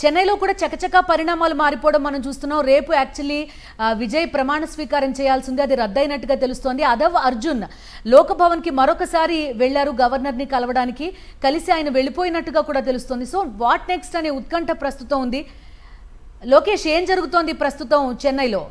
చెన్నైలో కూడా చకచకా పరిణామాలు మారిపోవడం మనం చూస్తున్నాం. రేపు యాక్చువల్లీ విజయ్ ప్రమాణ స్వీకారం చేయాల్సింది, అది రద్దయినట్టుగా తెలుస్తోంది. అదవ్ అర్జున్ లోకభవన్కి మరొకసారి వెళ్లారు గవర్నర్ని కలవడానికి, కలిసి ఆయన వెళ్ళిపోయినట్టుగా కూడా తెలుస్తోంది. సో వాట్ నెక్స్ట్ అనే ఉత్కంఠ ప్రస్తుతం ఉంది. లోకేష్, ఏం జరుగుతోంది ప్రస్తుతం చెన్నైలో?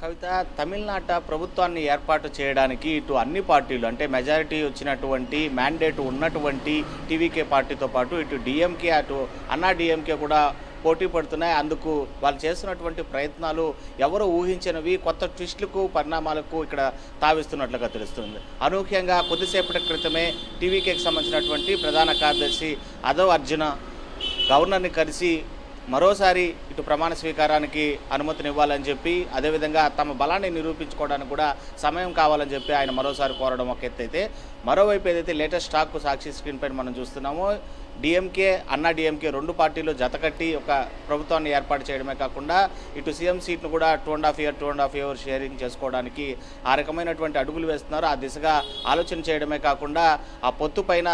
కవిత, తమిళనాట ప్రభుత్వాన్ని ఏర్పాటు చేయడానికి ఇటు అన్ని పార్టీలు అంటే మెజారిటీ వచ్చినటువంటి మ్యాండేట్ ఉన్నటువంటి టీవీకే పార్టీతో పాటు ఇటు డిఎంకే అటు అన్నా డిఎంకే కూడా పోటీ పడుతున్నాయి. అందుకు వాళ్ళు చేస్తున్నటువంటి ప్రయత్నాలు ఎవరో ఊహించినవి కొత్త ట్విస్టులకు పరిణామాలకు ఇక్కడ తావిస్తున్నట్లుగా తెలుస్తుంది. అనూహ్యంగా కొద్దిసేపటి క్రితమే టీవీకేకి సంబంధించినటువంటి ప్రధాన కార్యదర్శి అదవ్ అర్జున గవర్నర్ని కలిసి మరోసారి ఇటు ప్రమాణ స్వీకారానికి అనుమతినివ్వాలని చెప్పి, అదేవిధంగా తమ బలాన్ని నిరూపించుకోవడానికి కూడా సమయం కావాలని చెప్పి ఆయన మరోసారి కోరడం ఒక ఎత్తు అయితే, మరోవైపు ఏదైతే లేటెస్ట్ స్టాక్ సాక్షి స్క్రీన్ పైన మనం చూస్తున్నామో, డిఎంకే అన్నా డిఎంకే రెండు పార్టీలు జతకట్టి ఒక ప్రభుత్వాన్ని ఏర్పాటు చేయడమే కాకుండా ఇటు సీఎం సీట్ను కూడా 2.5 year షేరింగ్ చేసుకోవడానికి ఆ రకమైనటువంటి అడుగులు వేస్తున్నారు. ఆ దిశగా ఆలోచన చేయడమే కాకుండా ఆ పొత్తు పైన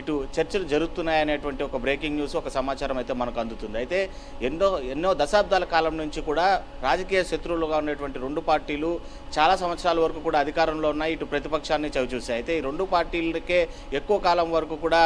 ఇటు చర్చలు జరుగుతున్నాయనేటువంటి ఒక బ్రేకింగ్ న్యూస్, ఒక సమాచారం అయితే మనకు అందుతుంది. అయితే ఎన్నో దశాబ్దాల కాలం నుంచి కూడా రాజకీయ శత్రువులుగా ఉన్నటువంటి రెండు పార్టీలు చాలా సంవత్సరాల వరకు కూడా అధికారంలో ఉన్నాయి, ఇటు ప్రతిపక్షాన్ని చవిచూశాయి. అయితే ఈ రెండు పార్టీలకే ఎక్కువ కాలం వరకు కూడా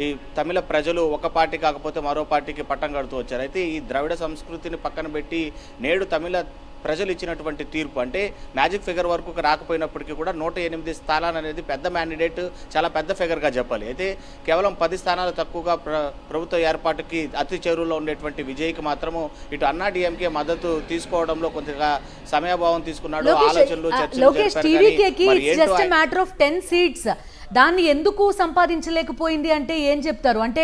ఈ తమిళ ప్రజలు ఒక పార్టీ కాకపోతే మరో పార్టీకి పట్టం కడుతూ వచ్చారు. అయితే ఈ ద్రవిడ సంస్కృతిని పక్కన పెట్టి నేడు తమిళ ప్రజలు ఇచ్చినటువంటి తీర్పు అంటే మ్యాజిక్ ఫిగర్ వరకు రాకపోయినప్పటికీ కూడా 108 స్థానాలు అనేది పెద్ద మ్యాండిడేట్, చాలా పెద్ద ఫిగర్గా చెప్పాలి. అయితే కేవలం 10 స్థానాలు తక్కువగా ప్రభుత్వ ఏర్పాటుకి అతి చేరువలో ఉండేటువంటి విజయ్కి మాత్రము ఇటు అన్నా డిఎంకే మద్దతు తీసుకోవడంలో కొంతగా సమయభావం తీసుకున్నాడు. ఆలోచనలు చర్చలు దాన్ని ఎందుకు సంపాదించలేకపోయింది అంటే ఏం చెప్తారు? అంటే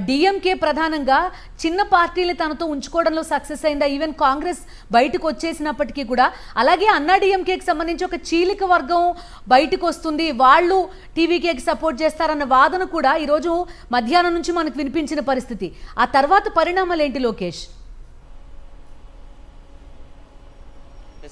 డిఎంకే ప్రధానంగా చిన్న పార్టీలు తనతో ఉంచుకోవడంలో సక్సెస్ అయిందా? ఈవెన్ కాంగ్రెస్ బయటకు వచ్చేసినప్పటికీ కూడా. అలాగే అన్నా డిఎంకేకి సంబంధించి ఒక చీలిక వర్గం బయటకు వస్తుంది, వాళ్ళు టీవీకేకి సపోర్ట్ చేస్తారన్న వాదన కూడా ఈరోజు మధ్యాహ్నం నుంచి మనకు వినిపించిన పరిస్థితి. ఆ తర్వాత పరిణామాలు ఏంటి లోకేష్?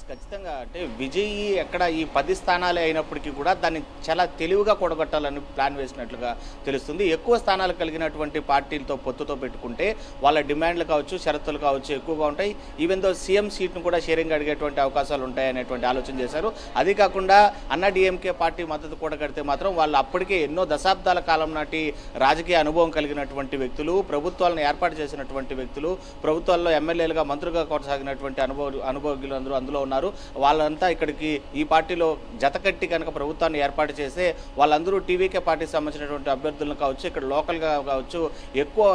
ఖచ్చితంగా అంటే విజయ్ ఎక్కడ ఈ 10 స్థానాలే అయినప్పటికీ కూడా దాన్ని చాలా తెలివిగా కూడగట్టాలని ప్లాన్ వేసినట్లుగా తెలుస్తుంది. ఎక్కువ స్థానాలు కలిగినటువంటి పార్టీలతో పొత్తుతో పెట్టుకుంటే వాళ్ళ డిమాండ్లు కావచ్చు, షరతులు కావచ్చు ఎక్కువగా ఉంటాయి. ఈవెన్ దో సీఎం సీట్ను కూడా షేరింగ్ అడిగేటువంటి అవకాశాలు ఉంటాయనేటువంటి ఆలోచన చేశారు. అది కాకుండా అన్నా డిఎంకే పార్టీ మద్దతు కూడగడితే మాత్రం వాళ్ళు అప్పటికే ఎన్నో దశాబ్దాల కాలం నాటి రాజకీయ అనుభవం కలిగినటువంటి వ్యక్తులు, ప్రభుత్వాలను ఏర్పాటు చేసినటువంటి వ్యక్తులు, ప్రభుత్వాల్లో ఎమ్మెల్యేలుగా మంత్రులుగా కొనసాగినటువంటి అనుభవజ్ఞులు అందులో ఉన్నారు. వాళ్ళంతా ఇక్కడికి ఈ పార్టీలో జతకట్టి కనుక ప్రభుత్వాన్ని ఏర్పాటు చేస్తే వాళ్ళందరూ టీవీకే పార్టీకి సంబంధించినటువంటి అభ్యర్థులను కావచ్చు, ఇక్కడ లోకల్గా కావచ్చు ఎక్కువ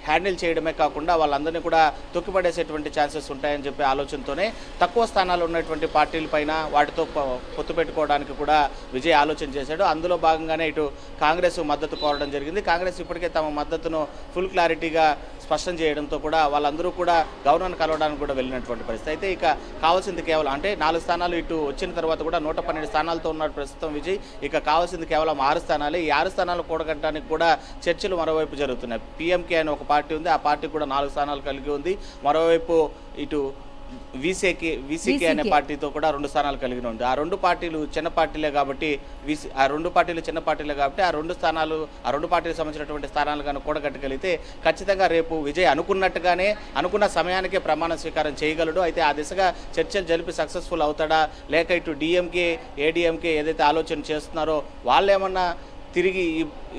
హ్యాండిల్ చేయడమే కాకుండా వాళ్ళందరినీ కూడా తొక్కిపడేసేటువంటి ఛాన్సెస్ ఉంటాయని చెప్పే ఆలోచనతోనే తక్కువ స్థానాలు ఉన్నటువంటి పార్టీల పైన వాటితో పొత్తు పెట్టుకోవడానికి కూడా విజయ్ ఆలోచన చేశాడు. అందులో భాగంగానే ఇటు కాంగ్రెస్ మద్దతు కోరడం జరిగింది. కాంగ్రెస్ ఇప్పటికే తమ మద్దతును ఫుల్ క్లారిటీగా స్పష్టం చేయడంతో కూడా వాళ్ళందరూ కూడా గవర్నర్ను కలవడానికి కూడా వెళ్ళినటువంటి పరిస్థితి. అయితే ఇక కావాల్సింది కేవలం అంటే 4 స్థానాలు ఇటు వచ్చిన తర్వాత కూడా 112 స్థానాలతో ఉన్నాడు ప్రస్తుతం విజయ్. ఇక కావాల్సింది కేవలం 6 స్థానాలే. ఈ 6 స్థానాలు కూడగట్టడానికి కూడా చర్చలు మరోవైపు జరుగుతున్నాయి. పిఎంకే అని ఒక పార్టీ ఉంది, ఆ పార్టీ కూడా 4 స్థానాలు కలిగి ఉంది. మరోవైపు ఇటు వీసీకే అనే పార్టీతో కూడా 2 స్థానాలు కలిగి ఉంది. ఆ రెండు పార్టీలు చిన్న పార్టీలే కాబట్టి ఆ రెండు పార్టీలకు సంబంధించినటువంటి స్థానాలు కానీ కూడగట్టగలిగితే ఖచ్చితంగా రేపు విజయ్ అనుకున్న సమయానికే ప్రమాణ స్వీకారం చేయగలడు. అయితే ఆ దిశగా చర్చలు జరిపి సక్సెస్ఫుల్ అవుతాడా, లేక ఇటు డిఎంకే ఏడీఎంకే ఏదైతే ఆలోచన చేస్తున్నారో వాళ్ళేమన్నా తిరిగి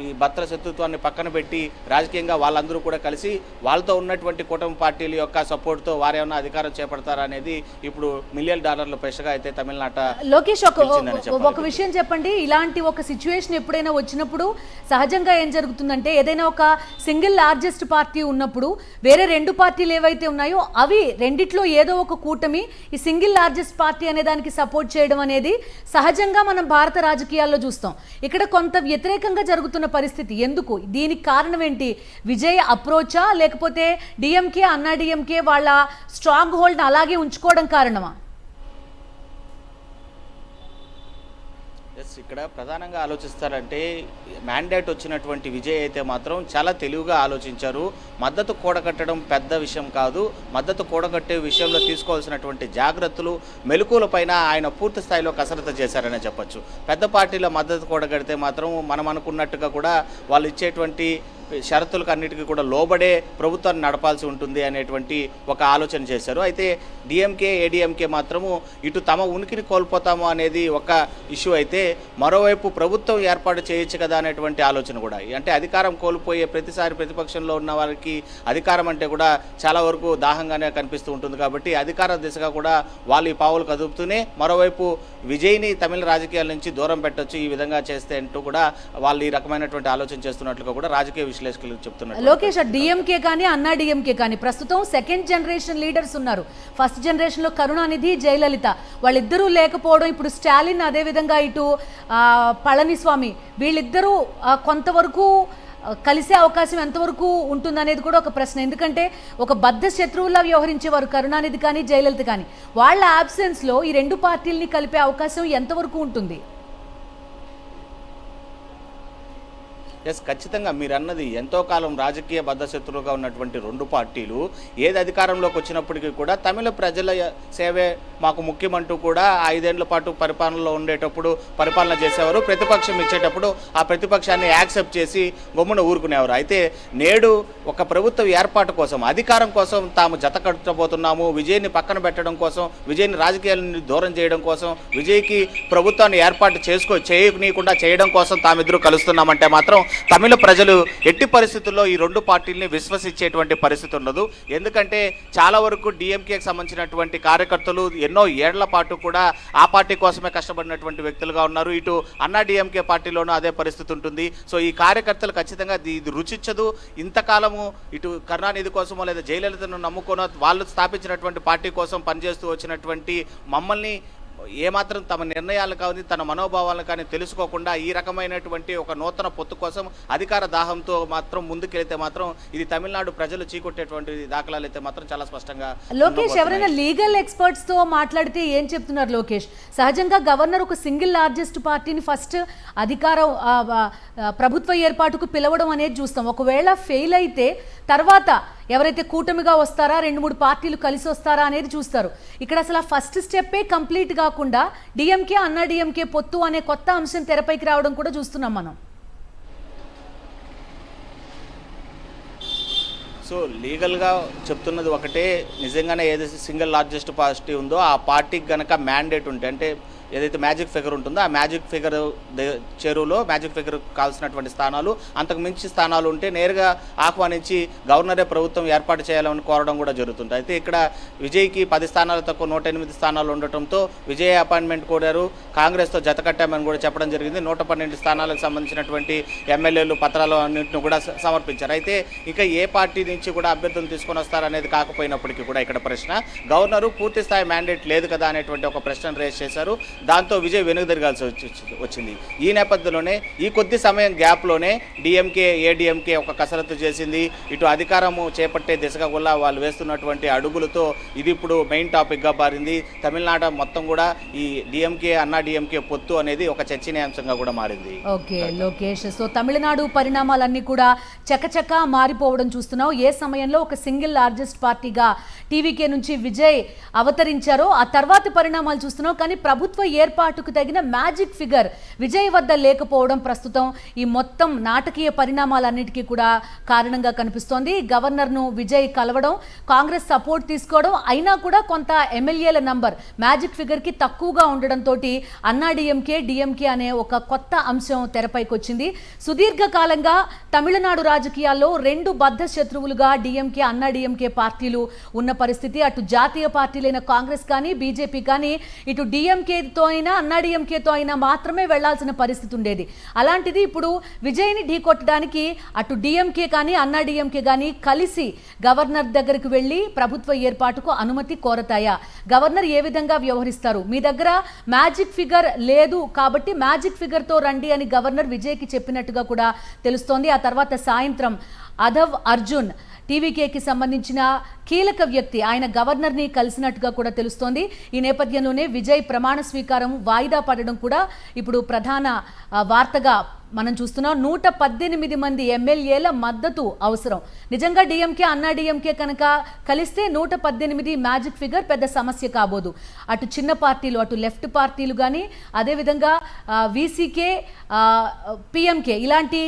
ఈ భద్ర శత్రుత్వాన్ని పక్కన పెట్టి రాజకీయంగా వాళ్ళందరూ కూడా కలిసి వాళ్ళతో ఉన్నటువంటి కూటమి పార్టీల యొక్క సపోర్ట్తో వారేమన్నా అధికారం చేపడతారా అనేది ఇప్పుడు $1 మిలియన్ ప్రశ్నగా అయితే తమిళనాట. లోకేష్, ఒక విషయం చెప్పండి. ఇలాంటి ఒక సిచ్యువేషన్ ఎప్పుడైనా వచ్చినప్పుడు సహజంగా ఏం జరుగుతుందంటే, ఏదైనా ఒక సింగిల్ లార్జెస్ట్ పార్టీ ఉన్నప్పుడు వేరే 2 పార్టీలు ఏవైతే ఉన్నాయో అవి రెండిట్లో ఏదో ఒక కూటమి ఈ సింగిల్ లార్జెస్ట్ పార్టీ అనే దానికి సపోర్ట్ చేయడం అనేది సహజంగా మనం భారత రాజకీయాల్లో చూస్తాం. ఇక్కడ కొంత వ్యతిరేకంగా జరుగుతున్న పరిస్థితి ఎందుకు? దీనికి కారణం ఏంటి? విజయ్ అప్రోచా, లేకపోతే డిఎంకే అన్నా డిఎంకే వాళ్ళ స్ట్రాంగ్ హోల్డ్ అలాగే ఉంచుకోవడం కారణమా? ఇక్కడ ప్రధానంగా ఆలోచిస్తారంటే మ్యాండేట్ వచ్చినటువంటి విజయ్ అయితే మాత్రం చాలా తెలివిగా ఆలోచించారు. మద్దతు కూడగట్టడం పెద్ద విషయం కాదు. మద్దతు కూడగట్టే విషయంలో తీసుకోవాల్సినటువంటి జాగ్రత్తలు మెలకువలపైన ఆయన పూర్తి స్థాయిలో కసరత్తు చేశారనే చెప్పొచ్చు. పెద్ద పార్టీల మద్దతు కూడగడితే మాత్రం మనం అనుకున్నట్టుగా కూడా వాళ్ళు ఇచ్చేటువంటి షరతులకు అన్నిటికీ కూడా లోబడే ప్రభుత్వాన్ని నడపాల్సి ఉంటుంది అనేటువంటి ఒక ఆలోచన చేశారు. అయితే డిఎంకే ఏడీఎంకే మాత్రము ఇటు తమ ఉనికిని కోల్పోతాము అనేది ఒక ఇష్యూ అయితే, మరోవైపు ప్రభుత్వం ఏర్పాటు చేయొచ్చు కదా అనేటువంటి ఆలోచన కూడా. అంటే అధికారం కోల్పోయే ప్రతిసారి ప్రతిపక్షంలో ఉన్న వారికి అధికారం అంటే కూడా చాలా వరకు దాహంగానే కనిపిస్తూ ఉంటుంది. కాబట్టి అధికార దిశగా కూడా వాళ్ళు ఈ పావులు కదుపుతూనే మరోవైపు విజయ్ని తమిళ రాజకీయాల నుంచి దూరం పెట్టొచ్చు ఈ విధంగా చేస్తే అంటూ కూడా వాళ్ళు ఈ రకమైనటువంటి ఆలోచన చేస్తున్నట్లుగా కూడా రాజకీయ విశ్లేషకులు చెప్తున్నారు. లోకేష్, డిఎంకే కానీ అన్నా డిఎంకే కానీ ప్రస్తుతం సెకండ్ జనరేషన్ లీడర్స్ ఉన్నారు. ఫస్ట్ జనరేషన్ లో కరుణానిధి, జయలలిత వాళ్ళిద్దరూ లేకపోవడం, ఇప్పుడు స్టాలిన్, అదేవిధంగా ఇటు పళనిస్వామి వీళ్ళిద్దరూ కొంతవరకు కలిసే అవకాశం ఎంతవరకు ఉంటుందనేది కూడా ఒక ప్రశ్న. ఎందుకంటే ఒక బద్ధ శత్రువులా వ్యవహరించేవారు కరుణానిధి కానీ జయలలిత కానీ. వాళ్ళ ఆబ్సెన్స్లో ఈ రెండు పార్టీల్ని కలిపే అవకాశం ఎంతవరకు ఉంటుంది? ఎస్, ఖచ్చితంగా మీరు అన్నది ఎంతో కాలం రాజకీయ బద్ధశత్రువుగా ఉన్నటువంటి రెండు పార్టీలు ఏది అధికారంలోకి వచ్చినప్పటికీ కూడా తమిళ ప్రజల సేవే మాకు ముఖ్యమంటూ కూడా 5 ఏళ్ల పాటు పరిపాలనలో ఉండేటప్పుడు పరిపాలన చేసేవారు. ప్రతిపక్షం ఇచ్చేటప్పుడు ఆ ప్రతిపక్షాన్ని యాక్సెప్ట్ చేసి గమ్మున ఊరుకునేవారు. అయితే నేడు ఒక ప్రభుత్వ ఏర్పాటు కోసం, అధికారం కోసం తాము జత కట్టబోతున్నాము, విజయ్ని పక్కన పెట్టడం కోసం, విజయ్ని రాజకీయాల నుండి దూరం చేయడం కోసం, విజయ్కి ప్రభుత్వాన్ని ఏర్పాటు చేయనీయకుండా చేయడం కోసం తామిద్దరూ కలుస్తున్నామంటే మాత్రం తమిళ ప్రజలు ఎట్టి పరిస్థితుల్లో ఈ రెండు పార్టీల్ని విశ్వసించేటువంటి పరిస్థితి ఉండదు. ఎందుకంటే చాలా వరకు డిఎంకేకి సంబంధించినటువంటి కార్యకర్తలు ఎన్నో ఏళ్ల పాటు కూడా ఆ పార్టీ కోసమే కష్టపడినటువంటి వ్యక్తులుగా ఉన్నారు. ఇటు అన్నా డిఎంకే పార్టీలోనూ అదే పరిస్థితి ఉంటుంది. సో ఈ కార్యకర్తలు ఖచ్చితంగా ఇది రుచిచ్చదు. ఇంతకాలము ఇటు కరుణానిధి కోసమో లేదా జయలలితను నమ్ముకోనో వాళ్ళు స్థాపించినటువంటి పార్టీ కోసం పనిచేస్తూ వచ్చినటువంటి మమ్మల్ని ఏమాత్రం తమ నిర్ణయాలు కానీ తన మనోభావాలను కానీ తెలుసుకోకుండా ఈ రకమైనటువంటి ఒక నూతన పొత్తు కోసం అధికార దాహంతో మాత్రం ముందుకెళ్తే మాత్రం ఇది తమిళనాడు ప్రజలు చీకొట్టేటువంటి దాఖలాలు అయితే మాత్రం చాలా స్పష్టంగా. లోకేష్, ఎవరైనా లీగల్ ఎక్స్పర్ట్స్ తో మాట్లాడితే ఏం చెప్తున్నారు లోకేష్? సహజంగా గవర్నర్ ఒక సింగిల్ లార్జెస్ట్ పార్టీని ఫస్ట్ అధికారం ప్రభుత్వ ఏర్పాటుకు పిలవడం అనేది చూస్తాం. ఒకవేళ ఫెయిల్ అయితే తర్వాత ఎవరైతే కూటమిగా వస్తారా, 2-3 పార్టీలు కలిసి వస్తారా అనేది చూస్తారు. ఇక్కడ అసలు ఆ ఫస్ట్ స్టెప్పే కంప్లీట్ కాకుండా డిఎంకే అన్నా డిఎంకే పొత్తు అనే కొత్త అంశం తెరపైకి రావడం కూడా చూస్తున్నాం మనం. సో లీగల్గా చెప్తున్నది ఒకటే, నిజంగానే ఏదైతే సింగిల్ లార్జెస్ట్ పార్టీ ఉందో ఆ పార్టీకి కనుక మ్యాండేట్ ఉంటే, అంటే ఏదైతే మ్యాజిక్ ఫిగర్ ఉంటుందో ఆ మ్యాజిక్ ఫిగర్ చెరువులో మ్యాజిక్ ఫిగర్ కావాల్సినటువంటి స్థానాలు, అంతకు మించి స్థానాలు ఉంటే నేరుగా ఆహ్వానించి గవర్నరే ప్రభుత్వం ఏర్పాటు చేయాలని కోరడం కూడా జరుగుతుంది. అయితే ఇక్కడ విజయ్కి 10 స్థానాలు తక్కువ 108 స్థానాలు ఉండటంతో విజయ్ అపాయింట్మెంట్ కోరారు. కాంగ్రెస్తో జత కట్టామని కూడా చెప్పడం జరిగింది. 112 స్థానాలకు సంబంధించినటువంటి ఎమ్మెల్యేలు పత్రాలు అన్నింటిని కూడా సమర్పించారు. అయితే ఇక ఏ పార్టీ నుంచి కూడా అభ్యర్థులు తీసుకొని వస్తారనేది కాకపోయినప్పటికీ కూడా ఇక్కడ ప్రశ్న, గవర్నరు పూర్తి స్థాయి మ్యాండేట్ లేదు కదా అనేటువంటి ఒక ప్రశ్న రేస్ చేశారు. దాంతో విజయ్ వెనుకదిరగాల్సి వచ్చింది. ఈ నేపథ్యంలోనే ఈ కొద్ది సమయం గ్యాప్లోనే డిఎంకే ఏడీఎంకే ఒక కసరత్తు చేసింది. ఇటు అధికారము చేపట్టే దిశగా కూడా వాళ్ళు వేస్తున్నటువంటి అడుగులతో ఇది ఇప్పుడు మెయిన్ టాపిక్గా మారింది. తమిళనాడు మొత్తం కూడా ఈ డిఎంకే అన్నా డిఎంకే పొత్తు అనేది ఒక చర్చనీయాంశంగా కూడా మారింది. ఓకే లోకేష్, సో తమిళనాడు పరిణామాలన్నీ కూడా చకచక మారిపోవడం చూస్తున్నాం. ఏ సమయంలో ఒక సింగిల్ లార్జెస్ట్ పార్టీగా టీవీకే నుంచి విజయ్ అవతరించారో ఆ తర్వాతి పరిణామాలు చూస్తున్నాం. కానీ ప్రభుత్వ ఏర్పాటుకు తగిన మ్యాజిక్ ఫిగర్ విజయ్ వద్ద లేకపోవడం ప్రస్తుతం ఈ మొత్తం నాటకీయ పరిణామాలన్నిటికీ కూడా కారణంగా కనిపిస్తోంది. గవర్నర్ను విజయ్ కలవడం, కాంగ్రెస్ సపోర్ట్ తీసుకోవడం, అయినా కూడా కొంత ఎమ్మెల్యేల నంబర్ మ్యాజిక్ ఫిగర్కి తక్కువగా ఉండడంతో అన్నా డిఎంకే అనే ఒక కొత్త అంశం తెరపైకి వచ్చింది. సుదీర్ఘకాలంగా తమిళనాడు రాజకీయాల్లో 2 బద్ధ శత్రువులుగా డిఎంకే అన్నా డిఎంకే పార్టీలు ఉన్న పరిస్థితి. అటు జాతీయ పార్టీలైన కాంగ్రెస్ కానీ బీజేపీ కానీ ఇటు డిఎంకేతో అయినా అన్నా డిఎంకేతో అయినా మాత్రమే వెళ్లాల్సిన పరిస్థితి ఉండేది. అలాంటిది ఇప్పుడు విజయ్ని ఢీకొట్టడానికి అటు డిఎంకే కానీ అన్నా డిఎంకే కానీ కలిసి గవర్నర్ దగ్గరికి వెళ్ళి ప్రభుత్వ ఏర్పాటుకు అనుమతి కోరతాయా? గవర్నర్ ఏ విధంగా వ్యవహరిస్తారు? మీ దగ్గర మ్యాజిక్ ఫిగర్ లేదు కాబట్టి మ్యాజిక్ ఫిగర్తో రండి అని గవర్నర్ విజయ్కి చెప్పినట్టుగా కూడా తెలుస్తోంది. ఆ తర్వాత సాయంత్రం అధవ్ అర్జున్ టీవీకేకి సంబంధించిన కీలక వ్యక్తి ఆయన గవర్నర్ని కలిసినట్టుగా కూడా తెలుస్తోంది. ఈ నేపథ్యంలోనే విజయ్ ప్రమాణ స్వీకారం వాయిదా పడడం కూడా ఇప్పుడు ప్రధాన వార్తగా మనం చూస్తున్నాం. 118 మంది ఎమ్మెల్యేల మద్దతు అవసరం. నిజంగా డిఎంకే అన్నా డిఎంకే కనుక కలిస్తే 118 మ్యాజిక్ ఫిగర్ పెద్ద సమస్య కాబోదు. అటు చిన్న పార్టీలు, అటు లెఫ్ట్ పార్టీలు కానీ, అదేవిధంగా వీసీకే, పిఎంకే ఇలాంటి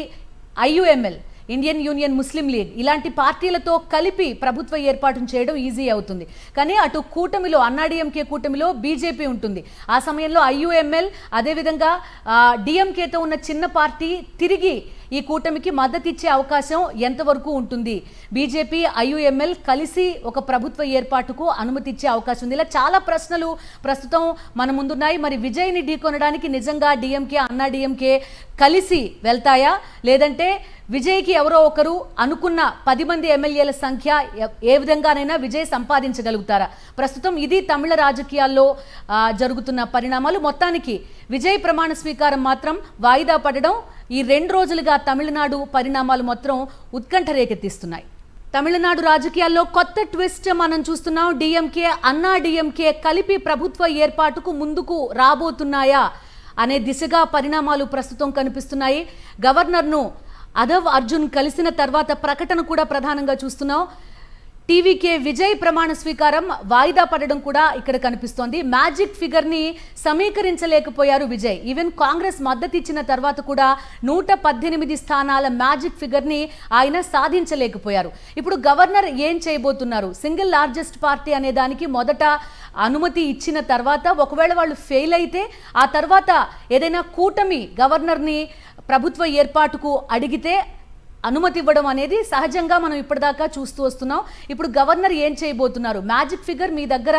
ఐయుఎంఎల్, ఇండియన్ యూనియన్ ముస్లిం లీగ్ ఇలాంటి పార్టీలతో కలిపి ప్రభుత్వ ఏర్పాటును చేయడం ఈజీ అవుతుంది. కానీ అటు కూటమిలో, అన్నాడీఎంకే కూటమిలో బీజేపీ ఉంటుంది. ఆ సమయంలో ఐయుఎంఎల్, అదేవిధంగా డిఎంకేతో ఉన్న చిన్న పార్టీ తిరిగి ఈ కూటమికి మద్దతు ఇచ్చే అవకాశం ఎంతవరకు ఉంటుంది? బీజేపీ, ఐయుఎంఎల్ కలిసి ఒక ప్రభుత్వ ఏర్పాటుకు అనుమతి ఇచ్చే అవకాశం ఉంది. ఇలా చాలా ప్రశ్నలు ప్రస్తుతం మన ముందున్నాయి. మరి విజయ్ని ఢీకొనడానికి నిజంగా డిఎంకే, అన్నా డిఎంకే కలిసి వెళ్తాయా, లేదంటే విజయ్కి ఎవరో ఒకరు అనుకున్న 10 మంది ఎమ్మెల్యేల సంఖ్య ఏ విధంగానైనా విజయ్ సంపాదించగలుగుతారా? ప్రస్తుతం ఇది తమిళ రాజకీయాల్లో జరుగుతున్న పరిణామాలు. మొత్తానికి విజయ్ ప్రమాణ స్వీకారం మాత్రం వాయిదా పడడం, ఈ 2 రోజులుగా తమిళనాడు పరిణామాలు మాత్రం ఉత్కంఠ రేకెత్తిస్తున్నాయి. తమిళనాడు రాజకీయాల్లో కొత్త ట్విస్ట్ మనం చూస్తున్నాం. డిఎంకే, అన్నా డిఎంకే కలిపి ప్రభుత్వ ఏర్పాటుకు ముందుకు రాబోతున్నాయా అనే దిశగా పరిణామాలు ప్రస్తుతం కనిపిస్తున్నాయి. గవర్నర్ను అదవ్ అర్జున్ కలిసిన తర్వాత ప్రకటన కూడా ప్రధానంగా చూస్తున్నాం. టీవీకే విజయ్ ప్రమాణ స్వీకారం వాయిదా పడడం కూడా ఇక్కడ కనిపిస్తోంది. మ్యాజిక్ ఫిగర్ని సమీకరించలేకపోయారు విజయ్. ఈవెన్ కాంగ్రెస్ మద్దతు ఇచ్చిన తర్వాత కూడా 118 స్థానాల మ్యాజిక్ ఫిగర్ని ఆయన సాధించలేకపోయారు. ఇప్పుడు గవర్నర్ ఏం చేయబోతున్నారు? సింగిల్ లార్జెస్ట్ పార్టీ అనే దానికి మొదట అనుమతి ఇచ్చిన తర్వాత ఒకవేళ వాళ్ళు ఫెయిల్ అయితే ఆ తర్వాత ఏదైనా కూటమి గవర్నర్ని ప్రభుత్వ ఏర్పాటుకు అడిగితే అనుమతి ఇవ్వడం అనేది సహజంగా మనం ఇప్పటిదాకా చూస్తూ వస్తున్నాం. ఇప్పుడు గవర్నర్ ఏం చేయబోతున్నారు? మ్యాజిక్ ఫిగర్ మీ దగ్గర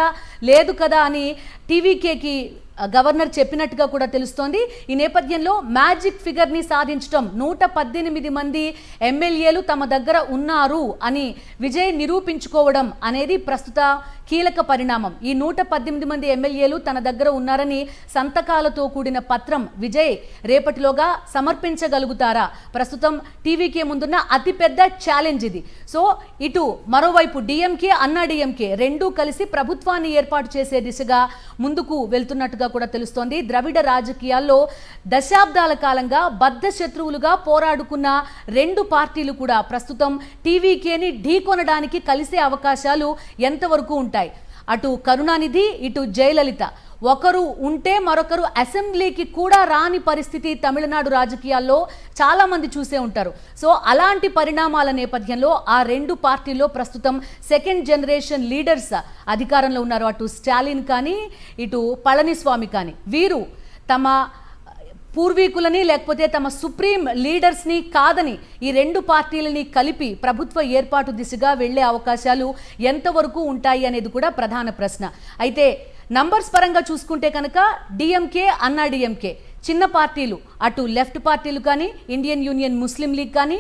లేదు కదా అని టీవీకేకి గవర్నర్ చెప్పినట్టుగా కూడా తెలుస్తోంది. ఈ నేపథ్యంలో మ్యాజిక్ ఫిగర్ని సాధించడం, 118 మంది ఎమ్మెల్యేలు తమ దగ్గర ఉన్నారు అని విజయ్ నిరూపించుకోవడం అనేది ప్రస్తుత కీలక పరిణామం. ఈ 118 మంది ఎమ్మెల్యేలు తన దగ్గర ఉన్నారని సంతకాలతో కూడిన పత్రం విజయ్ రేపటిలోగా సమర్పించగలుగుతారా? ప్రస్తుతం టీవీకే ముందున్న అతిపెద్ద ఛాలెంజ్ ఇది. సో ఇటు మరోవైపు డిఎంకే, అన్నా డిఎంకే రెండూ కలిసి ప్రభుత్వాన్ని ఏర్పాటు చేసే దిశగా ముందుకు వెళ్తున్నట్టుగా కూడా తెలుస్తోంది. ద్రవిడ రాజకీయాల్లో దశాబ్దాల కాలంగా బద్ధ శత్రువులుగా పోరాడుకున్న 2 పార్టీలు కూడా ప్రస్తుతం టీవీకేని ఢీకొనడానికి కలిసే అవకాశాలు ఎంతవరకు ఉంటాయి? అటు కరుణానిధి, ఇటు జయలలిత ఒకరు ఉంటే మరొకరు అసెంబ్లీకి కూడా రాని పరిస్థితి తమిళనాడు రాజకీయాల్లో చాలా మంది చూసే ఉంటారు. సో అలాంటి పరిణామాల నేపథ్యంలో ఆ 2 పార్టీల్లో ప్రస్తుతం సెకండ్ జనరేషన్ లీడర్స్ అధికారంలో ఉన్నారు. అటు స్టాలిన్ కానీ, ఇటు పళనిస్వామి కానీ, వీరు తమ పూర్వీకులని లేకపోతే తమ సుప్రీం లీడర్స్ని కాదని ఈ 2 పార్టీలని కలిపి ప్రభుత్వ ఏర్పాటు దిశగా వెళ్లే అవకాశాలు ఎంతవరకు ఉంటాయి అనేది కూడా ప్రధాన ప్రశ్న. అయితే నంబర్స్ పరంగా చూసుకుంటే కనుక డిఎంకే, అన్నా డిఎంకే చిన్న పార్టీలు, అటు లెఫ్ట్ పార్టీలు కానీ, ఇండియన్ యూనియన్ ముస్లిం లీగ్ కానీ,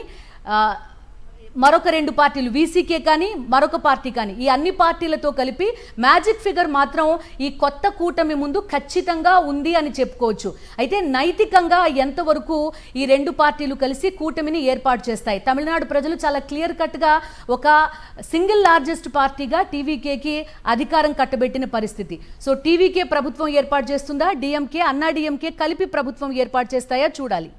మరొక 2 పార్టీలు వీసీకే కానీ, మరొక పార్టీ కానీ, ఈ అన్ని పార్టీలతో కలిపి మ్యాజిక్ ఫిగర్ మాత్రం ఈ కొత్త కూటమి ముందు ఖచ్చితంగా ఉంది అని చెప్పుకోవచ్చు. అయితే నైతికంగా ఎంతవరకు ఈ 2 పార్టీలు కలిసి కూటమిని ఏర్పాటు చేస్తాయి? తమిళనాడు ప్రజలు చాలా క్లియర్ కట్గా ఒక సింగిల్ లార్జెస్ట్ పార్టీగా టీవీకేకి అధికారం కట్టబెట్టిన పరిస్థితి. సో టీవీకే ప్రభుత్వం ఏర్పాటు చేస్తుందా? డిఎంకే, అన్నా డిఎంకే కలిపి ప్రభుత్వం ఏర్పాటు చేస్తాయా? చూడాలి.